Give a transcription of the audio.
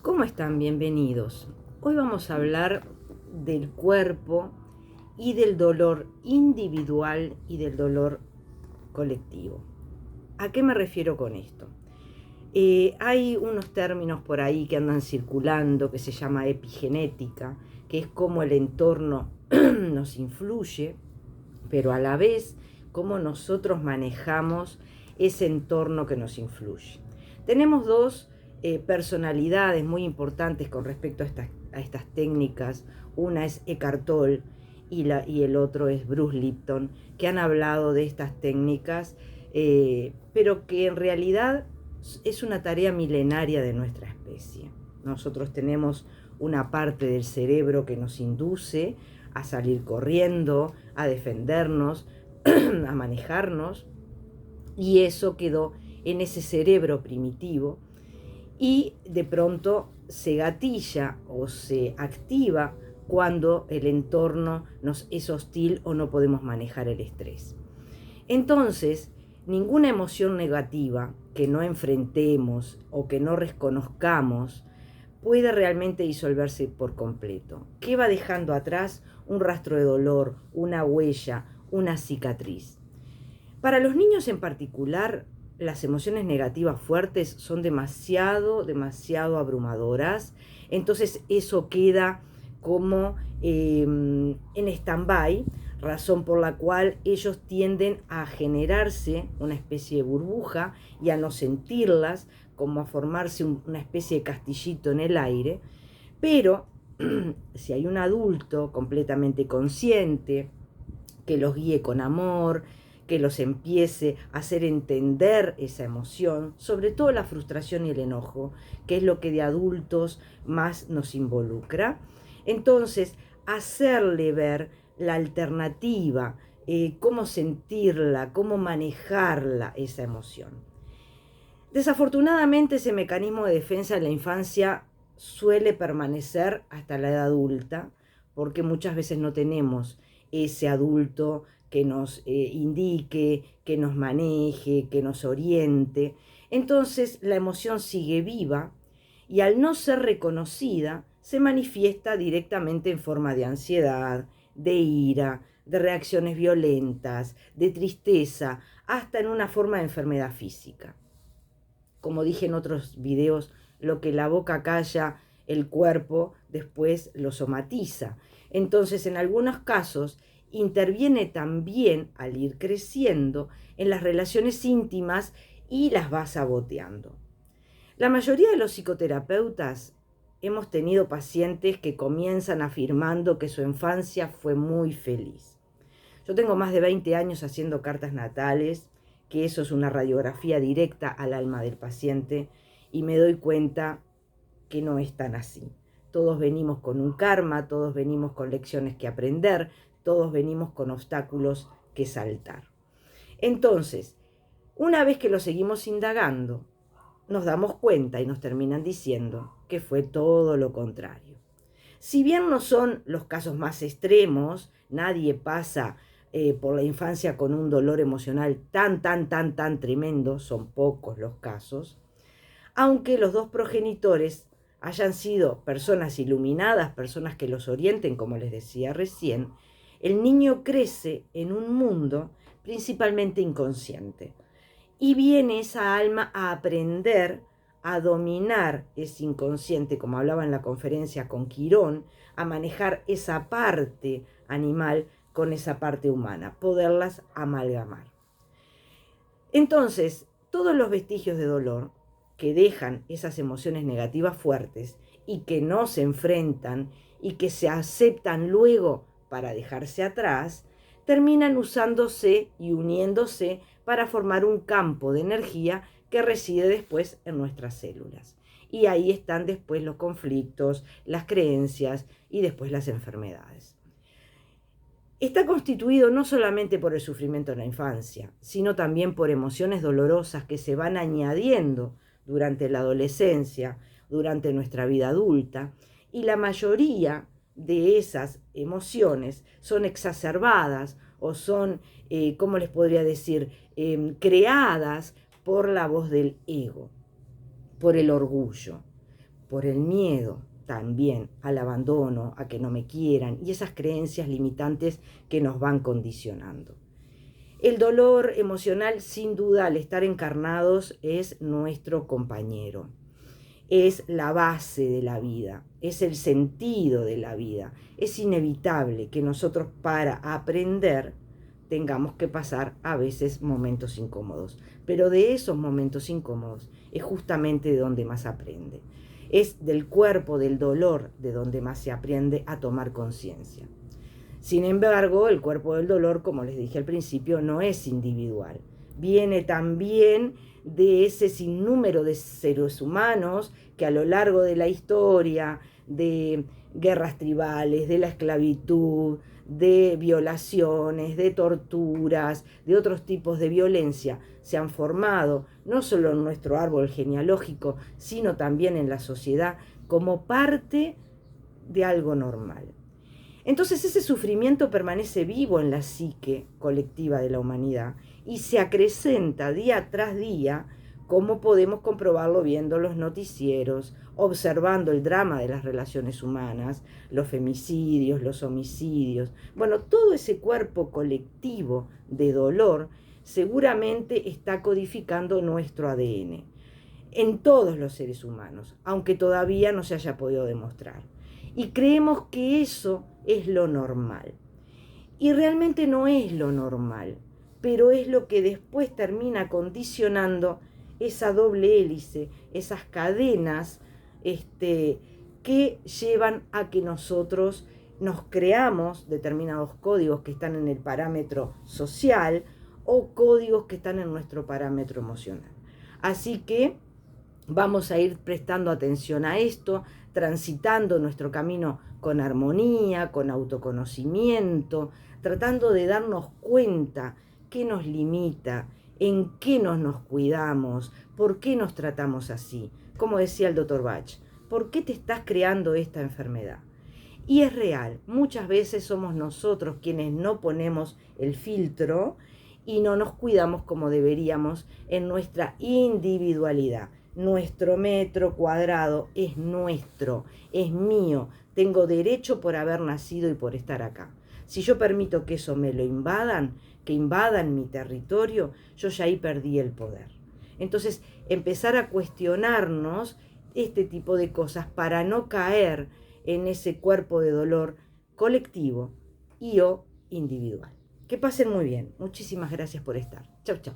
¿Cómo están? Bienvenidos. Hoy vamos a hablar del cuerpo y del dolor individual y del dolor colectivo. ¿A qué me refiero con esto? Hay unos términos por ahí que andan circulando que se llama epigenética, que es cómo el entorno nos influye, pero a la vez cómo nosotros manejamos ese entorno que nos influye. Tenemos dos personalidades muy importantes con respecto a estas técnicas. Una es Eckhart Tolle y el otro es Bruce Lipton, que han hablado de estas técnicas, pero que en realidad es una tarea milenaria de nuestra especie. Nosotros tenemos una parte del cerebro que nos induce a salir corriendo, a defendernos, a manejarnos, y eso quedó en ese cerebro primitivo y de pronto se gatilla o se activa cuando el entorno nos es hostil o no podemos manejar el estrés. Entonces, ninguna emoción negativa que no enfrentemos o que no reconozcamos puede realmente disolverse por completo. ¿Qué va dejando atrás? Un rastro de dolor, una huella, una cicatriz. Para los niños en particular, las emociones negativas fuertes son demasiado abrumadoras. Entonces eso queda como en stand-by, razón por la cual ellos tienden a generarse una especie de burbuja y a no sentirlas, como a formarse una especie de castillito en el aire. Pero si hay un adulto completamente consciente, que los guíe con amor, que los empiece a hacer entender esa emoción, sobre todo la frustración y el enojo, que es lo que de adultos más nos involucra. Entonces, hacerle ver la alternativa, cómo sentirla, cómo manejarla, esa emoción. Desafortunadamente, ese mecanismo de defensa en la infancia suele permanecer hasta la edad adulta, porque muchas veces no tenemos ese adulto que nos indique, que nos maneje, que nos oriente. Entonces la emoción sigue viva y al no ser reconocida se manifiesta directamente en forma de ansiedad, de ira, de reacciones violentas, de tristeza, hasta en una forma de enfermedad física. Como dije en otros videos, lo que la boca calla, el cuerpo después lo somatiza. Entonces, en algunos casos, interviene también al ir creciendo en las relaciones íntimas y las va saboteando. La mayoría de los psicoterapeutas hemos tenido pacientes que comienzan afirmando que su infancia fue muy feliz. Yo tengo más de 20 años haciendo cartas natales, que eso es una radiografía directa al alma del paciente, y me doy cuenta que no es tan así. Todos venimos con un karma, todos venimos con lecciones que aprender, todos venimos con obstáculos que saltar. Entonces, una vez que lo seguimos indagando, nos damos cuenta y nos terminan diciendo que fue todo lo contrario. Si bien no son los casos más extremos, nadie pasa por la infancia con un dolor emocional tan tremendo, son pocos los casos, aunque los dos progenitores hayan sido personas iluminadas, personas que los orienten, como les decía recién, el niño crece en un mundo principalmente inconsciente. Y viene esa alma a aprender a dominar ese inconsciente, como hablaba en la conferencia con Quirón, a manejar esa parte animal con esa parte humana, poderlas amalgamar. Entonces, todos los vestigios de dolor que dejan esas emociones negativas fuertes y que no se enfrentan y que se aceptan luego para dejarse atrás, terminan usándose y uniéndose para formar un campo de energía que reside después en nuestras células. Y ahí están después los conflictos, las creencias y después las enfermedades. Está constituido no solamente por el sufrimiento en la infancia, sino también por emociones dolorosas que se van añadiendo durante la adolescencia, durante nuestra vida adulta, y la mayoría de esas emociones son exacerbadas o son, ¿cómo les podría decir?, creadas por la voz del ego, por el orgullo, por el miedo también al abandono, a que no me quieran y esas creencias limitantes que nos van condicionando. El dolor emocional, sin duda, al estar encarnados, es nuestro compañero. Es la base de la vida, es el sentido de la vida. Es inevitable que nosotros para aprender tengamos que pasar a veces momentos incómodos. Pero de esos momentos incómodos es justamente de donde más aprende. Es del cuerpo, del dolor, de donde más se aprende a tomar conciencia. Sin embargo, el cuerpo del dolor, como les dije al principio, no es individual. Viene también de ese sinnúmero de seres humanos que a lo largo de la historia, de guerras tribales, de la esclavitud, de violaciones, de torturas, de otros tipos de violencia, se han formado, no solo en nuestro árbol genealógico, sino también en la sociedad, como parte de algo normal. Entonces ese sufrimiento permanece vivo en la psique colectiva de la humanidad y se acrecenta día tras día, como podemos comprobarlo viendo los noticieros, observando el drama de las relaciones humanas, los femicidios, los homicidios. Bueno, todo ese cuerpo colectivo de dolor seguramente está codificando nuestro ADN en todos los seres humanos, aunque todavía no se haya podido demostrar. Y creemos que eso es lo normal. Y realmente no es lo normal, pero es lo que después termina condicionando esa doble hélice, esas cadenas que llevan a que nosotros nos creamos determinados códigos que están en el parámetro social o códigos que están en nuestro parámetro emocional. Así que vamos a ir prestando atención a esto, transitando nuestro camino con armonía, con autoconocimiento, tratando de darnos cuenta qué nos limita, en qué nos cuidamos, por qué nos tratamos así. Como decía el doctor Bach, ¿por qué te estás creando esta enfermedad? Y es real, muchas veces somos nosotros quienes no ponemos el filtro y no nos cuidamos como deberíamos en nuestra individualidad. Nuestro metro cuadrado es nuestro, es mío. Tengo derecho por haber nacido y por estar acá. Si yo permito que eso me lo invadan, que invadan mi territorio, yo ya ahí perdí el poder. Entonces, empezar a cuestionarnos este tipo de cosas para no caer en ese cuerpo de dolor colectivo y o individual. Que pasen muy bien. Muchísimas gracias por estar. Chau, chau.